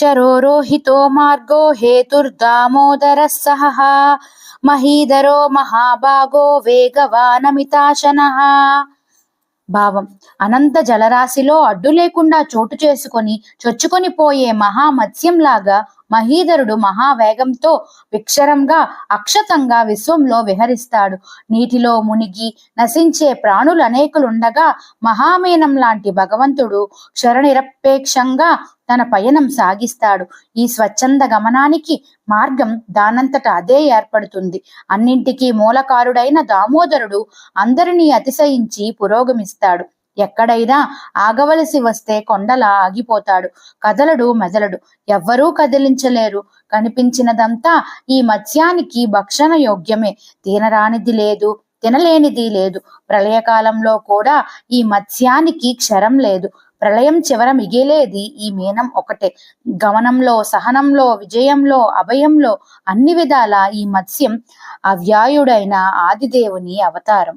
అక్షరోరోహితో మార్గో హేతుర్దామోదరः సహః మహీధరో మహాభాగో వేగవానమితాశనః. భావం: అనంత జలరాశిలో అడ్డు లేకుండా చోటు చేసుకొని చొచ్చుకొని పోయే మహామత్స్యంలాగా మహీధరుడు మహావేగంతో విక్షరంగా అక్షతంగా విశ్వంలో విహరిస్తాడు. నీటిలో మునిగి నశించే ప్రాణులు అనేకులుండగా మహామీనం లాంటి భగవంతుడు క్షరనిరపేక్షంగా తన పయనం సాగిస్తాడు. ఈ స్వచ్ఛంద గమనానికి మార్గం దానంతట అదే ఏర్పడుతుంది. అన్నింటికీ మూలకారుడైన దామోదరుడు అందరినీ అతిశయించి పురోగమిస్తాడు. ఎక్కడైనా ఆగవలసి వస్తే కొండలా ఆగిపోతాడు. కదలడు మెదలడు, ఎవ్వరూ కదిలించలేరు. కనిపించినదంతా ఈ మత్స్యానికి భక్షణ యోగ్యమే. తినరానిది లేదు, తినలేనిది లేదు. ప్రళయకాలంలో కూడా ఈ మత్స్యానికి క్షరం లేదు. ప్రళయం చివర మిగిలేది ఈ మీనం ఒకటే. గమనంలో, సహనంలో, విజయంలో, అభయంలో అన్ని విధాల ఈ మత్స్యం అవ్యాయుడైన ఆదిదేవుని అవతారం.